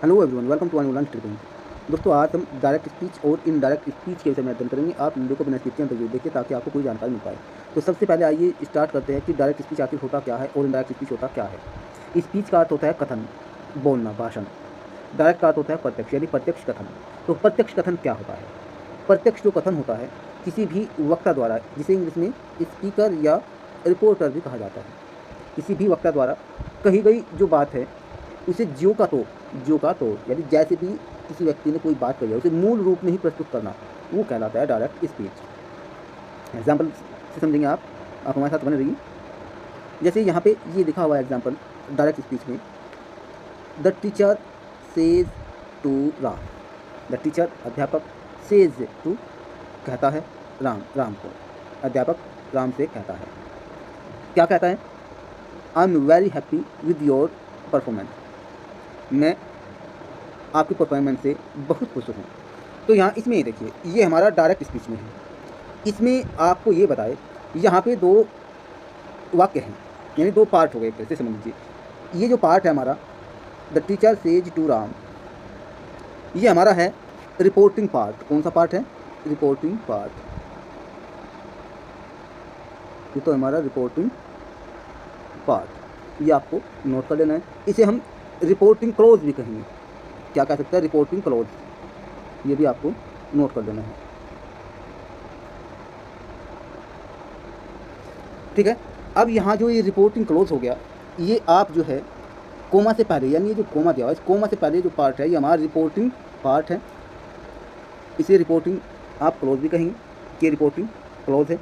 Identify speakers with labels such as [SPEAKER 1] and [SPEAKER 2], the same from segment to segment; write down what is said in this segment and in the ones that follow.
[SPEAKER 1] Hello everyone, welcome to one tripping. दोस्तों, आज हम डायरेक्ट स्पीच और इनडायरेक्ट स्पीच के विषय में अध्ययन करेंगे। आप वीडियो को बिना स्किप किए अंत देखिए ताकि आपको कोई जानकारी मिल पाए। तो सबसे पहले आइए स्टार्ट करते हैं कि डायरेक्ट स्पीच आखिर होता क्या है और इनडायरेक्ट स्पीच होता क्या है। स्पीच का अर्थ होता है कथन, बोलना, भाषण। डायरेक्ट का अर्थ होता है प्रत्यक्ष, यानी प्रत्यक्ष कथन। तो प्रत्यक्ष कथन क्या होता है? प्रत्यक्ष जो कथन होता है किसी भी वक्ता द्वारा, जिसे इंग्लिश में स्पीकर या रिपोर्टर भी कहा जाता है, किसी भी वक्ता द्वारा कही गई जो बात है उसे ज्यों का तो यानी जैसे भी किसी व्यक्ति ने कोई बात कही है उसे मूल रूप में ही प्रस्तुत करना, वो कहलाता है डायरेक्ट स्पीच। एग्जाम्पल से समझेंगे आप हमारे साथ बने रहिए। जैसे यहाँ पे ये लिखा हुआ है एग्जाम्पल डायरेक्ट स्पीच में, the teacher says to Ram. The teacher अध्यापक, सेज टू कहता है राम को, अध्यापक राम से कहता है, क्या कहता है? I am very happy with your performance. मैं आपकी परफॉर्मेंस से बहुत खुश हूँ। तो यहाँ इसमें ये देखिए, ये हमारा डायरेक्ट स्पीच में है। इसमें आपको ये बताए, यहाँ पे दो वाक्य हैं, यानी दो पार्ट हो गए, कैसे समझ लीजिए। ये जो पार्ट है हमारा, the teacher says to Ram, ये हमारा है रिपोर्टिंग पार्ट। कौन सा पार्ट है? Reporting part. ये तो हमारा रिपोर्टिंग पार्ट, ये आपको नोट कर लेना है। इसे हम रिपोर्टिंग क्लोज भी कहेंगे। क्या कह सकते हैं? रिपोर्टिंग क्लोज, ये भी आपको नोट कर लेना है। ठीक है। अब यहाँ जो ये रिपोर्टिंग क्लोज हो गया, ये आप जो है कोमा से पहले, यानी ये जो कोमा दिया हुआ है, इस कोमा से पहले जो पार्ट है ये हमारा रिपोर्टिंग पार्ट है। इसे रिपोर्टिंग आप क्लोज भी कहेंगे कि रिपोर्टिंग क्लोज है।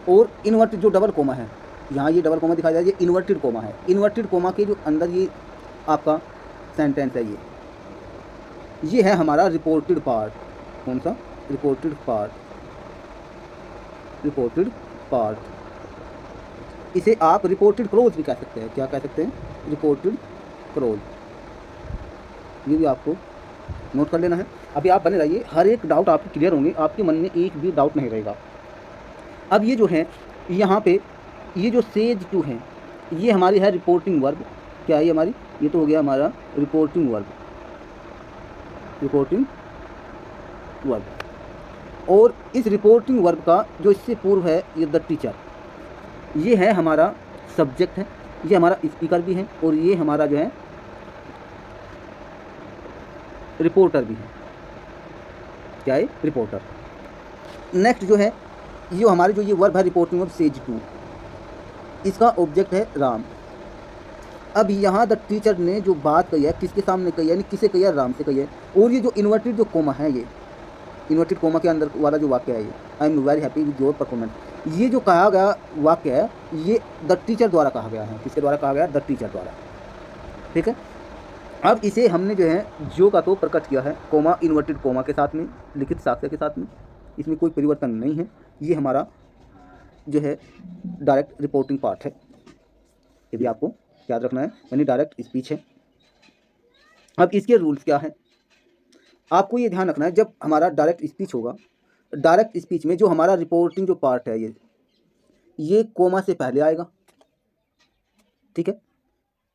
[SPEAKER 1] और इन्वर्टेड जो डबल कोमा है, यहाँ ये डबल कोमा दिखाया जाए, ये इन्वर्टेड कोमा है। इन्वर्टेड कोमा के जो अंदर ये आपका सेंटेंस है, ये है हमारा रिपोर्टेड पार्ट। कौन सा? Reported part. रिपोर्टेड पार्ट, इसे आप रिपोर्टेड क्लोज भी कह सकते हैं। क्या कह सकते हैं? रिपोर्टेड क्लोज, ये भी आपको नोट कर लेना है। अभी आप बने रहिए, हर एक डाउट आपको क्लियर होंगे, आपके मन में एक भी डाउट नहीं रहेगा। अब ये जो है यहाँ पे ये जो सेज टू है, ये हमारी है रिपोर्टिंग वर्ब। क्या है ये हमारी? ये तो हो गया हमारा रिपोर्टिंग वर्ब, रिपोर्टिंग वर्ब। और इस रिपोर्टिंग वर्ब का जो इससे पूर्व है ये द टीचर, ये है हमारा सब्जेक्ट है, ये हमारा स्पीकर भी है और ये हमारा जो है रिपोर्टर भी है। क्या है? रिपोर्टर। नेक्स्ट जो है ये हमारे जो ये वर्ब है रिपोर्टिंग वर्ब सेज टू, इसका ऑब्जेक्ट है राम। अब यहाँ द टीचर ने जो बात कही है किसके सामने कही है, यानी किसे कही है? राम से कही है। और ये जो इन्वर्टेड जो कोमा है, ये इन्वर्टेड कोमा के अंदर वाला जो वाक्य है, ये I am very happy with your performance, ये जो कहा गया वाक्य है ये द टीचर द्वारा कहा गया है। किसके द्वारा कहा गया? द टीचर द्वारा। ठीक है। अब इसे हमने जो है जो का तो प्रकट किया है कोमा, इन्वर्टेड कोमा के साथ में, लिखित साक्ष्य के साथ में, इसमें कोई परिवर्तन नहीं है। ये हमारा जो है डायरेक्ट रिपोर्टिंग पार्ट है, ये भी आपको याद रखना है, यानी डायरेक्ट स्पीच है। अब इसके रूल्स क्या है आपको ये ध्यान रखना है। जब हमारा डायरेक्ट स्पीच होगा, डायरेक्ट स्पीच में जो हमारा रिपोर्टिंग जो पार्ट है ये कोमा से पहले आएगा। ठीक है।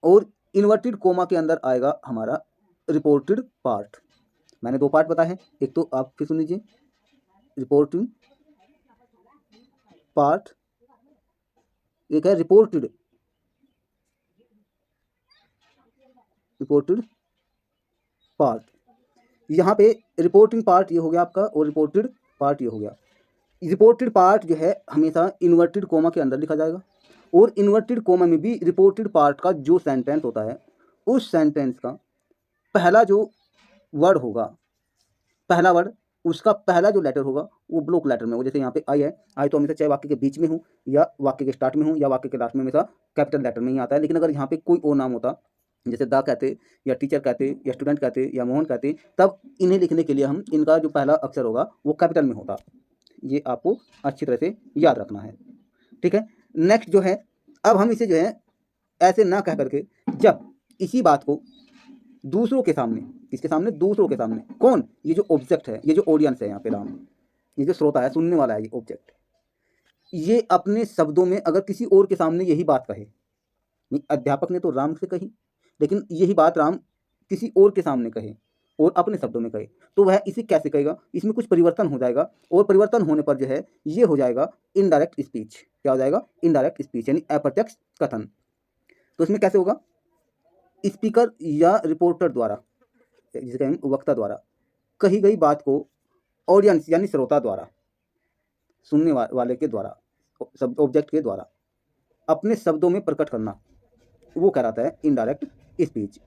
[SPEAKER 1] और इन्वर्टेड कोमा के अंदर आएगा हमारा रिपोर्टेड पार्ट। मैंने दो पार्ट बताए हैं, एक तो आप फिर सुन लीजिए, रिपोर्टिंग पार्ट, एक है रिपोर्टेड पार्ट। यहाँ पे रिपोर्टिंग पार्ट ये हो गया आपका और रिपोर्टेड पार्ट ये हो गया। रिपोर्टेड पार्ट जो है हमेशा इन्वर्टेड कोमा के अंदर लिखा जाएगा और इन्वर्टेड कोमा में भी रिपोर्टेड पार्ट का जो सेंटेंस होता है उस सेंटेंस का पहला जो वर्ड होगा, पहला वर्ड, उसका पहला जो लेटर होगा वो ब्लॉक लेटर में हो। जैसे यहाँ पे आई है, आई तो हमेशा चाहे वाक्य के बीच में हो या वाक्य के स्टार्ट में हो या वाक्य के लास्ट में, हमेशा कैपिटल लेटर में ही आता है। लेकिन अगर यहाँ पे कोई और नाम होता, जैसे दा कहते या टीचर कहते या स्टूडेंट कहते या मोहन कहते, तब इन्हें लिखने के लिए हम इनका जो पहला अक्षर होगा वो कैपिटल में होता। ये आपको अच्छी तरह से याद रखना है। ठीक है। नेक्स्ट जो है, अब हम इसे जो है ऐसे ना कह करके, जब इसी बात को दूसरों के सामने, किसके सामने? दूसरों के सामने। कौन? ये जो ऑब्जेक्ट है, ये जो ऑडियंस है यहाँ पे राम, ये जो श्रोता है, सुनने वाला है, ये ऑब्जेक्ट, ये अपने शब्दों में अगर किसी और के सामने यही बात कहे, अध्यापक ने तो राम से कही, लेकिन यही बात राम किसी और के सामने कहे और अपने शब्दों में कहे तो वह इसे कैसे कहेगा, इसमें कुछ परिवर्तन हो जाएगा और परिवर्तन होने पर जो है ये हो जाएगा इनडायरेक्ट स्पीच। क्या हो जाएगा? इनडायरेक्ट स्पीच यानी अप्रत्यक्ष कथन। तो इसमें कैसे होगा? स्पीकर या रिपोर्टर द्वारा, जिसे कहें वक्ता द्वारा कही गई बात को ऑडियंस यानी श्रोता द्वारा, सुनने वाले के द्वारा, ऑब्जेक्ट के द्वारा अपने शब्दों में प्रकट करना, वो कहलाता है इनडायरेक्ट स्पीच।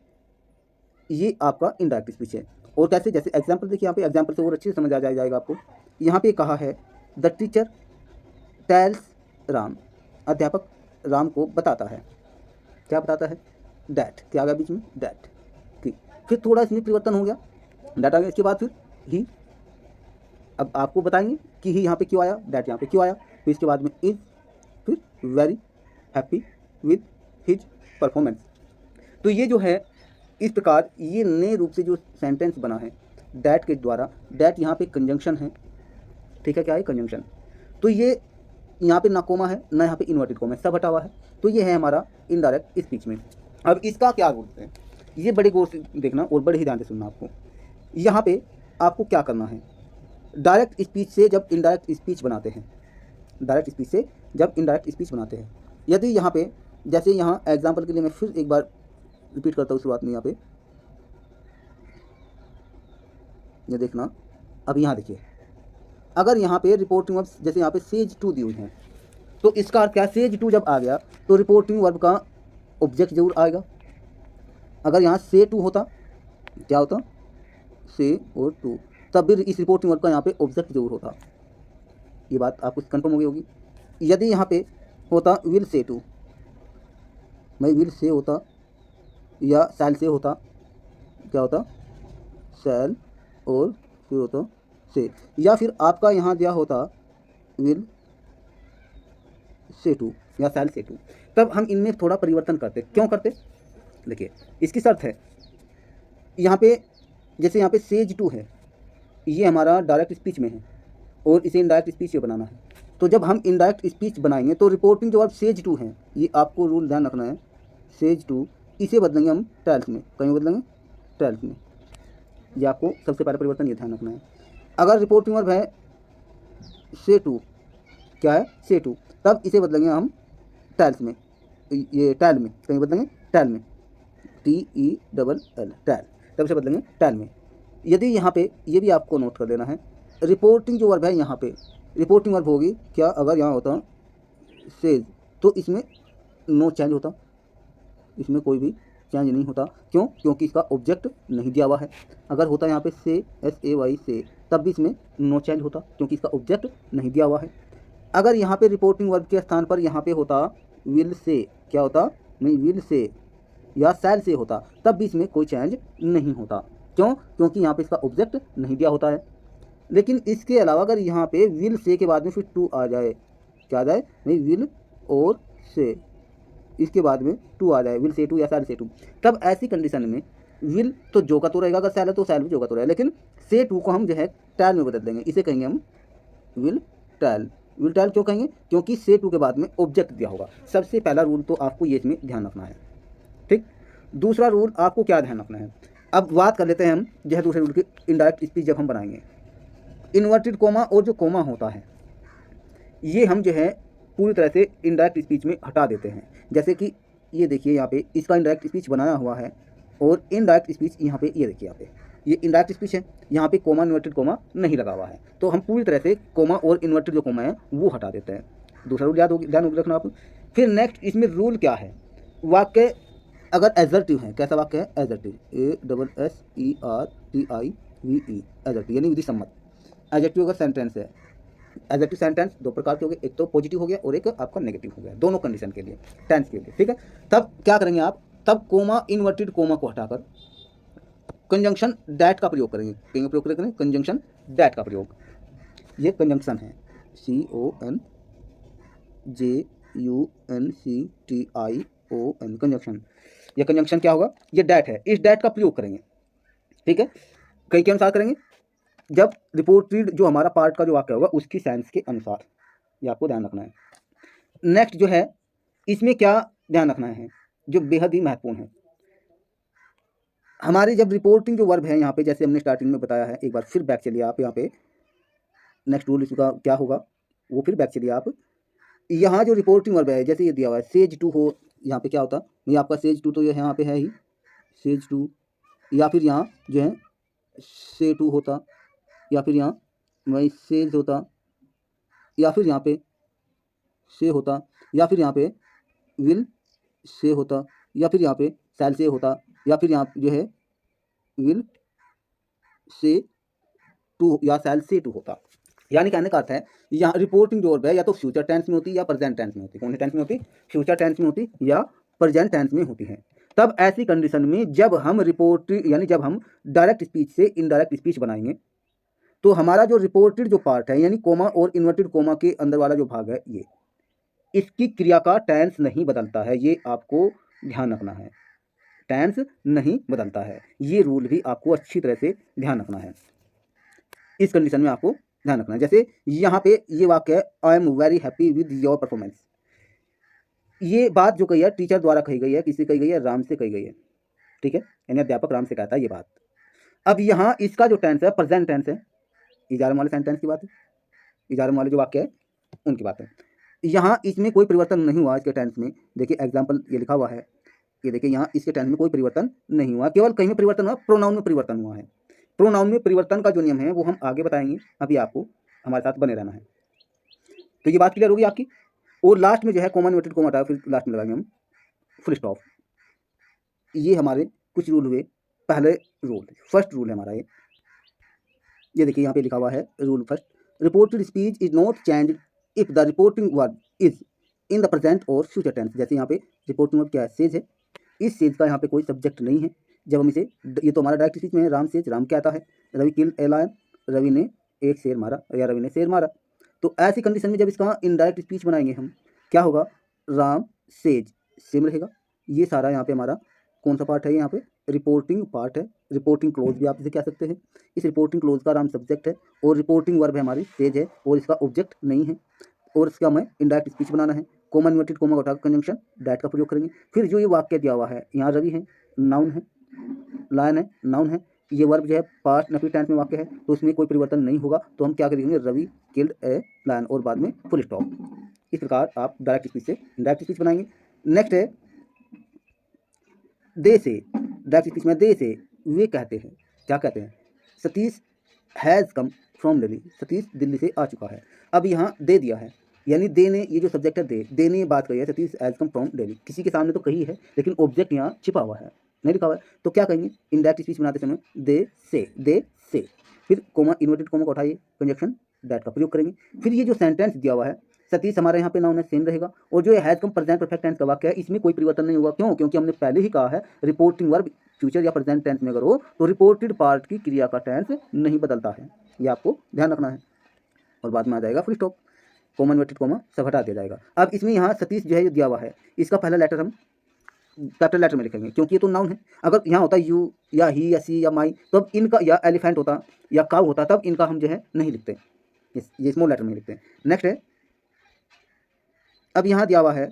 [SPEAKER 1] ये आपका इनडायरेक्ट स्पीच है। और कैसे? जैसे एग्जाम्पल देखिए, यहाँ पे एग्जाम्पल से और अच्छे से समझ आ जाएगा आपको। यहाँ पे कहा है द टीचर टेल्स राम, अध्यापक राम को बताता है। क्या बताता है? डैट। क्या आ गया बीच में? डैट। ठीक, फिर थोड़ा इसमें परिवर्तन हो गया, डैट आ गया, इसके बाद फिर ही। अब आपको बताएंगे कि ही यहाँ पे क्यों आया, डैट यहाँ पे क्यों आया, फिर इसके बाद में इज, फिर very happy with his performance. तो ये जो है इस प्रकार ये नए रूप से जो सेंटेंस बना है डैट के द्वारा। डैट यहाँ पे कंजंक्शन है, ठीक है, क्या है? कंजंक्शन। तो ये यहाँ पे ना कोमा है ना यहाँ पे इन्वर्टेड कोमा है, सब हटा हुआ है। तो ये है हमारा इनडायरेक्ट स्पीच में। अब इसका क्या रूल है, ये बड़े गौर से देखना और बड़े ही ध्यान से सुनना आपको। यहाँ पे आपको क्या करना है, डायरेक्ट स्पीच से जब इनडायरेक्ट स्पीच बनाते हैं, डायरेक्ट स्पीच से जब इनडायरेक्ट स्पीच बनाते हैं, यदि यहाँ पे जैसे यहाँ एग्जाम्पल के लिए मैं फिर एक बार रिपीट करता हूँ शुरुआत में, यहाँ पे ये देखना। अब यहाँ देखिए, अगर यहाँ पे रिपोर्टिंग वर्ब जैसे यहाँ पे सेज टू दी हुई है, तो इसका अर्थ क्या है? सेज टू जब आ गया तो रिपोर्टिंग वर्ब का ऑब्जेक्ट जरूर आएगा। अगर यहाँ से टू होता, क्या होता? से और टू, तब भी इस रिपोर्टिंग वर्ब का यहाँ पे ऑब्जेक्ट जरूर होता। ये बात आपको कंफर्म हो गई होगी। यदि यहाँ पे होता विल से टू, मैं विल से होता या सैल से होता, क्या होता? सैल और फिर होता से, या फिर आपका यहाँ दिया होता विल से टू या सैल से टू, तब हम इनमें थोड़ा परिवर्तन करते। क्यों करते? देखिए, इसकी शर्त है यहाँ पे, जैसे यहाँ पे सेज टू है, ये हमारा डायरेक्ट स्पीच में है और इसे इनडायरेक्ट स्पीच में बनाना है। तो जब हम इनडायरेक्ट स्पीच बनाएंगे तो रिपोर्टिंग जो अब सेज टू है, ये आपको रूल ध्यान रखना है, सेज टू, इसे बदलेंगे हम टेल्स में। कहीं बदलेंगे? टेल्स में। ये आपको सबसे पहले परिवर्तन ये ध्यान रखना है। अगर रिपोर्टिंग वर्ब है से टू, क्या है? से टू, तब इसे बदलेंगे हम टेल्स में, ये टैल में, कहीं बदलेंगे टैल में, TELL, टैल, तब इसे बदलेंगे टैल में। यदि यहाँ पे ये भी आपको नोट कर लेना है, रिपोर्टिंग जो वर्ब है यहाँ पे रिपोर्टिंग वर्ब होगी क्या? अगर यहाँ होता सेज, तो इसमें नो चेंज होता, इसमें कोई भी चेंज नहीं होता। क्यों? क्योंकि इसका ऑब्जेक्ट नहीं दिया हुआ है। अगर होता यहाँ पे से, SAY से, तब भी इसमें नो चेंज होता क्योंकि इसका ऑब्जेक्ट नहीं दिया हुआ है। अगर यहाँ पे रिपोर्टिंग वर्ब के स्थान पर यहाँ पे होता विल से, क्या होता? नहीं, विल से या सैल से होता, तब भी इसमें कोई चेंज नहीं होता। क्यों? क्योंकि यहाँ पे इसका ऑब्जेक्ट नहीं दिया होता है। लेकिन इसके अलावा अगर यहाँ पे विल से के बाद में फिर टू आ जाए, क्या आ जाए? नहीं, विल और से, इसके बाद में टू आ जाए, विल से टू या सैल से टू, तब ऐसी कंडीशन में विल तो जो का तो रहेगा, अगर सैल है तो सैल भी जो का तो रहेगा, लेकिन से टू को हम जो है टैल में बदल देंगे, इसे कहेंगे हम विल टैल। विल टैल क्यों कहेंगे? क्योंकि से टू के बाद में ऑब्जेक्ट दिया होगा। सबसे पहला रूल तो आपको ये इसमें ध्यान रखना है, ठीक। दूसरा रूल आपको क्या ध्यान रखना है, अब बात कर लेते हैं हम जो है दूसरे रूल की। इनडायरेक्ट स्पीच जब हम बनाएंगे, इन्वर्टेड कोमा और जो कोमा होता है, ये हम जो है पूरी तरह से इनडायरेक्ट स्पीच में हटा देते हैं। जैसे कि ये देखिए, यहाँ पे इसका इनडायरेक्ट स्पीच बनाया हुआ है और इनडायरेक्ट स्पीच यहाँ पे, ये देखिए यहाँ पे ये इनडायरेक्ट स्पीच है, यहाँ पे कोमा इन्वर्टेड कोमा नहीं लगा हुआ है, तो हम पूरी तरह से कोमा और इन्वर्टेड जो कोमा है वो हटा देते हैं। दूसरा रूल ध्यान रखना आप। फिर नेक्स्ट इसमें रूल क्या है, वाक्य अगर एजर्टिव है, कैसा वाक्य है? एजर्टिव, ASSERTIVE, एजर्टिव यानी विधि सम्मत। एजर्टिव अगर सेंटेंस है, एजर्टिव सेंटेंस दो प्रकार के हो गए, एक तो पॉजिटिव हो गया और एक आपका नेगेटिव हो गया, दोनों कंडीशन के लिए, टेंस के लिए, ठीक है। तब क्या करेंगे आप, तब कोमा इन्वर्टेड कोमा को हटाकर कंजंक्शन डैट का प्रयोग करेंगे। कहीं प्रयोग करेंगे कंजंक्शन डैट का प्रयोग। ये कंजंक्शन है, CONJUNCTION, कंजंक्शन। ये कंजंक्शन क्या होगा? ये डैट है, इस डैट का प्रयोग करेंगे, ठीक है। कई के अनुसार करेंगे, जब रिपोर्टेड जो हमारा पार्ट का जो वाक्य होगा उसकी सेंस के अनुसार, ये आपको ध्यान रखना है। नेक्स्ट जो है इसमें क्या ध्यान रखना है, जो बेहद ही महत्वपूर्ण है, हमारे जब रिपोर्टिंग जो वर्ब है यहाँ पे, जैसे हमने स्टार्टिंग में बताया है, एक बार फिर बैक चलिए आप यहाँ पे, नेक्स्ट रूल इसका क्या होगा वो फिर बैक चलिए आप। यहाँ जो रिपोर्टिंग वर्ब है, जैसे ये दिया हुआ है सेज टू हो, यहाँ पे क्या होता, ये आपका सेज टू तो ये यहाँ पे है ही, सेज टू, या फिर यहाँ जो है से टू होता, या फिर यहाँ वही सेज होता, या फिर यहाँ पे से होता, या फिर यहाँ पे विल से होता, या फिर यहाँ पे सैल से होता, या फिर यहाँ जो है विल से टू या सैल से टू होता। यानी कहने का अर्थ है यहाँ रिपोर्टिंग जो वर्ब है या तो फ्यूचर टेंस में होती या प्रेजेंट टेंस में होती। कौन से टेंस में होती? फ्यूचर टेंस में होती या प्रेजेंट टेंस में होती है। तब ऐसी कंडीशन में जब हम रिपोर्टिंग यानी जब हम डायरेक्ट स्पीच से इनडायरेक्ट स्पीच बनाएंगे तो हमारा जो रिपोर्टेड जो पार्ट है यानी कोमा और इन्वर्टेड कोमा के अंदर वाला जो भाग है ये, इसकी क्रिया का टेंस नहीं बदलता है। ये आपको ध्यान रखना है, टेंस नहीं बदलता है। ये रूल भी आपको अच्छी तरह से ध्यान रखना है। इस कंडीशन में आपको ध्यान रखना है। जैसे यहाँ पे ये वाक्य है I am very happy with your performance. ये बात जो कही है टीचर द्वारा कही गई है, किससे कही गई है? राम से कही गई है, ठीक है, यानी अध्यापक राम से कहता है ये बात। अब यहाँ इसका जो टेंस है प्रेजेंट टेंस है, इजारम वाले सेंटेंस की बात है, इजारम वाले जो वाक्य है उनकी बात है। यहाँ इसमें कोई परिवर्तन नहीं हुआ इसके टेंस में। देखिए एग्जाम्पल ये लिखा हुआ है, ये देखिए यहाँ इसके टेंस में कोई परिवर्तन नहीं हुआ, केवल कहीं में परिवर्तन हुआ, प्रोनाउन में परिवर्तन हुआ है। प्रोनाउन में परिवर्तन का जो नियम है वो हम आगे बताएंगे, अभी आपको हमारे साथ बने रहना है। तो ये बात क्लियर होगी आपकी। और लास्ट में जो है कॉमन इन्वर्टेड कोमा हटाओ, फिर लास्ट में लगाएंगे हम फुल स्टॉप। ये हमारे कुछ रूल हुए। पहले रूल, फर्स्ट रूल है हमारा ये देखिए यहाँ पे लिखा हुआ है rule first, reported speech is not changed if the reporting verb is in the present और फ्यूचर टेंस। जैसे यहाँ पे रिपोर्टिंग वर्ब क्या है? सेज है। इस सेज का यहाँ पे कोई सब्जेक्ट नहीं है। जब हम इसे, ये तो हमारा डायरेक्ट स्पीच में है, राम सेज, राम कहता है, Ravi killed a lion, Ravi ने एक शेर मारा या रवि ने शेर मारा। तो ऐसी कंडीशन में जब इसका इनडायरेक्ट स्पीच बनाएंगे हम, क्या होगा? राम सेज सेम रहेगा। ये सारा यहाँ पे हमारा कौन सा पार्ट है? यहाँ पे रिपोर्टिंग पार्ट है, रिपोर्टिंग क्लोज भी आप इसे कह सकते हैं। इस रिपोर्टिंग क्लोज का राम सब्जेक्ट है और रिपोर्टिंग वर्ब है हमारी सेज है और इसका ऑब्जेक्ट नहीं है, और इसका हमें इनडायरेक्ट स्पीच बनाना है। कॉमन इन्वर्टेड कोमा उठा कंजंक्शन दैट का प्रयोग करेंगे। फिर जो ये वाक्य दिया हुआ है, यहाँ रवि है नाउन है, लायन है नाउन है, ये वर्ब जो है पास्ट नफी टेंस में वाक्य है तो उसमें कोई परिवर्तन नहीं होगा। तो हम क्या करेंगे? रवि किल्ड ए लायन और बाद में फुल स्टॉप। इस प्रकार आप डायरेक्ट स्पीच से इनडायरेक्ट स्पीच बनाएंगे। नेक्स्ट है दे से। डायरेक्ट स्पीच में दे से वे कहते हैं, क्या कहते हैं? Satish has come from Delhi, Satish Delhi से आ चुका है। अब यहाँ दे दिया है, यानी दे ने, ये जो सब्जेक्ट है दे ने बात कही है Satish has come from Delhi. किसी के सामने तो कही है लेकिन ऑब्जेक्ट यहाँ छिपा हुआ है, नहीं लिखा हुआ है। तो क्या कहेंगे इनडायरेक्ट स्पीच बनाते समय? दे से। फिर कोमा इन्वर्टेड कोमा को उठाइए, कंजक्शन दैट का प्रयोग करेंगे। फिर ये जो सेंटेंस दिया हुआ है, सतीश हमारे यहाँ पे नाउन है, सेम रहेगा। और जो has come present perfect tense का वाक्य है, इसमें कोई परिवर्तन नहीं होगा। क्यों? क्योंकि हमने पहले ही कहा है रिपोर्टिंग वर्ब फ्यूचर या प्रेजेंट टेंस में अगर हो तो रिपोर्टेड पार्ट की क्रिया का टेंस नहीं बदलता है। ये आपको ध्यान रखना है। और बाद में आ जाएगा full stop, common inverted coma सब हटा दिया जाएगा। अब इसमें यहाँ सतीश जो है ये दिया हुआ है, इसका पहला लेटर हम कैपिटल लेटर में लिखेंगे क्योंकि ये तो नाउन है। अगर यहाँ होता यू या ही या सी या माई, तो अब इनका, या एलिफेंट होता या काउ होता, तब इनका हम जो है नहीं लिखते, ये स्मॉल लेटर में लिखते हैं। नेक्स्ट है, अब यहाँ दिया हुआ है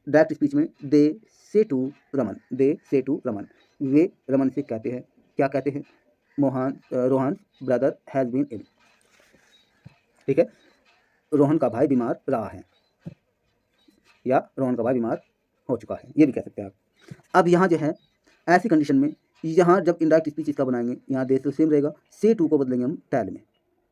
[SPEAKER 1] डायरेक्ट स्पीच में दे से टू रमन, दे से टू रमन, वे रमन से कहते हैं, क्या कहते हैं? Rohan brother has been ill, ठीक है, रोहन का भाई बीमार रहा है या रोहन का भाई बीमार हो चुका है, ये भी कह सकते हैं आप। अब यहाँ जो है ऐसी कंडीशन में, यहाँ जब इनडायरेक्ट स्पीच इसका बनाएंगे, यहाँ दे तो सेम रहेगा, से टू को बदलेंगे हम टैल में,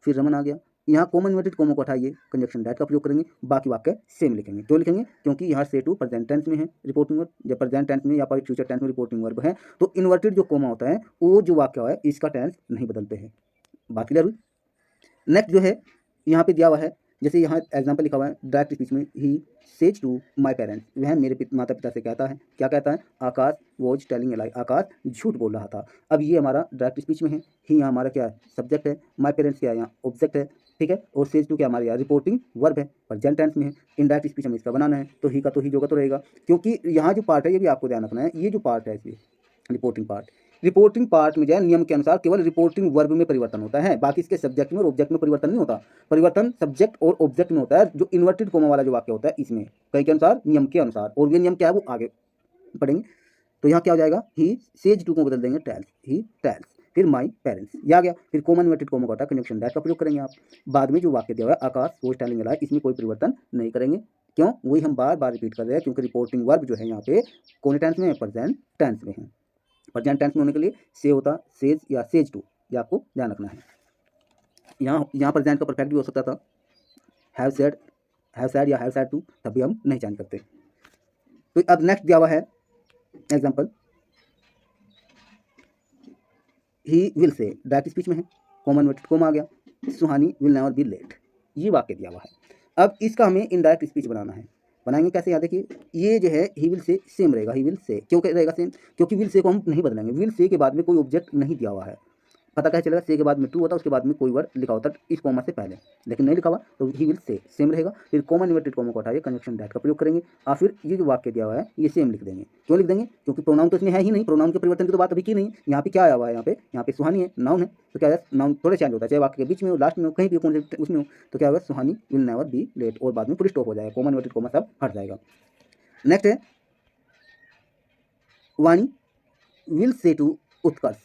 [SPEAKER 1] फिर रमन आ गया। यहाँ कॉमन इन्वर्टेड कोमा को हटाइए, कंजक्शन दैट का प्रयोग करेंगे, बाकी वाक्य सेम लिखेंगे। क्यों लिखेंगे? क्योंकि यहाँ से टू प्रेजेंट टेंस में है रिपोर्टिंग वर्ब, जब प्रेजेंट टेंस में या फ्यूचर टेंस में रिपोर्टिंग वर्ब है तो इन्वर्टेड जो कोमा होता है वो जो वाक्य है इसका टेंस नहीं बदलते हैं। बात क्लियर हुई? नेक्स्ट जो है यहाँ पे दिया हुआ है, जैसे यहाँ एग्जाम्पल लिखा हुआ है डायरेक्ट स्पीच में, he says to my parents, वह मेरे माता पिता से कहता है, क्या कहता है? आकाश वॉज टेलिंग ए लाई, आकाश झूठ बोल रहा था। अब ये हमारा डायरेक्ट स्पीच में है, ही यहाँ हमारा क्या है? सब्जेक्ट है, माई पेरेंट्स क्या है? यहाँ ऑब्जेक्ट है, ठीक है, और सेज टू क्या हमारे यहाँ रिपोर्टिंग वर्ब है, प्रेजेंट टेंस में है। इनडायरेक्ट स्पीच हमें इसका बनाना है तो ही का तो ही, जो का तो रहेगा। क्योंकि यहाँ जो पार्ट है ये भी आपको ध्यान रखना है, ये जो पार्ट है इसमें रिपोर्टिंग पार्ट, रिपोर्टिंग पार्ट में जो है नियम के अनुसार केवल रिपोर्टिंग वर्ब में परिवर्तन होता है, बाकी इसके सब्जेक्ट में और ऑब्जेक्ट में परिवर्तन नहीं होता। परिवर्तन सब्जेक्ट और ऑब्जेक्ट में होता है, जो इन्वर्टेड कोमा वाला जो वाक्य होता है इसमें कई के अनुसार, नियम के अनुसार। और ये नियम क्या है वो आगे पढ़ेंगे। तो यहाँ क्या हो जाएगा, ही सेज टू को बदल देंगे टेल्स, ही टेल्स, फिर माई पेरेंट्स, ये आ गया। फिर कॉमन इन्वर्टेड कॉमा का होता है कंजंक्शन दैट का प्रयोग करेंगे आप। बाद में जो वाक्य दिया हुआ है आकाश वो स्टाइलिंग वाला है, इसमें कोई परिवर्तन नहीं करेंगे। क्यों, वही हम बार बार रिपीट कर रहे हैं, क्योंकि रिपोर्टिंग वर्ब जो है यहाँ पे कौन टेंस में है, प्रेजेंट टेंस में है। प्रेजेंट टेंस में होने के लिए से होता सेज या सेज टू, ये आपको ध्यान रखना है। यहाँ प्रेजेंट का परफेक्ट भी हो सकता था, हैव सेड या हैव सेड टू, तभी हम नहीं चेंज करते। तो अब नेक्स्ट दिया हुआ है example, he will say, direct speech में है, कॉमन इन्वर्टेड कॉमा आ गया, सुहानी विल नेवर बी लेट, ये वाक्य दिया हुआ है। अब इसका हमें इनडायरेक्ट स्पीच बनाना है। बनाएंगे कैसे, याद देखिए, ये जो है ही विल से सेम रहेगा, ही विल से क्यों रहेगा सेम, क्योंकि विल से को हम नहीं बदलेंगे, विल से के बाद में कोई ऑब्जेक्ट नहीं दिया हुआ है। पता कैसे चलेगा, से के बाद में टू होता है, उसके बाद में कोई वर्ड लिखा होता है इस कॉमा से पहले, लेकिन नहीं लिखा हुआ, तो ही विल से सेम रहेगा। फिर कॉमन इन्वर्टेड कॉमा को हटाइए, कंजंक्शन दैट का प्रयोग करेंगे, और फिर ये जो वाक्य दिया हुआ है ये सेम लिख देंगे। क्यों लिख देंगे, क्योंकि प्रोनाउन तो इसमें है ही नहीं, प्रोनाउन के परिवर्तन की तो बात अभी की नहीं। यहाँ पे क्या आया हुआ है, यहाँ पे सुहानी है, नाउन है, तो क्या है, नाउन थोड़े चेंज होता है, चाहे वाक्य के बीच में हो, लास्ट में हो, कहीं भी कौन उसमें हो, तो क्या होगा, सुहानी विल नेवर बी लेट, और बाद में फुल स्टॉप हो जाएगा, कॉमन इन्वर्टेड कॉमा सब हट जाएगा। नेक्स्ट है, Vani will say to Utkarsh,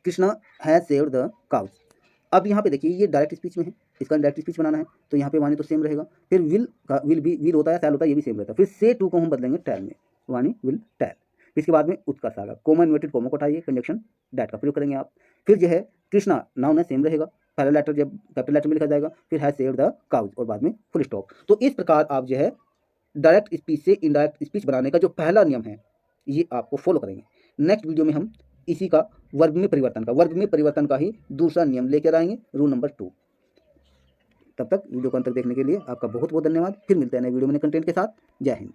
[SPEAKER 1] Krishna has saved the cause. अब यहाँ पे देखिए ये डायरेक्ट स्पीच में है, इसका डायरेक्ट स्पीच बनाना है, तो यहाँ पे वाणी तो सेम रहेगा। फिर विल का विल होता है, टैल होता है, ये भी सेम रहता है। फिर से टू को हम बदलेंगे टैल में, वाणी विल टैल। फिर इसके बाद में उत्कर्ष आएगा, कॉमन इन्वर्टेड कॉमा को उठाइए, कंजंक्शन दैट का प्रयोग करेंगे आप। फिर जो है कृष्णा नाउन है, सेम रहेगा, पहला लेटर जब कैपिटल लेटर में लिखा जाएगा, फिर हैज सेव्ड द काउज, और बाद में फुल स्टॉप। तो इस प्रकार आप जो है डायरेक्ट स्पीच से इनडायरेक्ट स्पीच बनाने का जो पहला नियम है ये आपको फॉलो करेंगे। नेक्स्ट वीडियो में हम इसी का वर्ब में परिवर्तन का ही दूसरा नियम लेकर आएंगे, रूल नंबर 2। तब तक वीडियो को अंत तक देखने के लिए आपका बहुत बहुत धन्यवाद। फिर मिलते हैं नए वीडियो में नए कंटेंट के साथ। जय हिंद।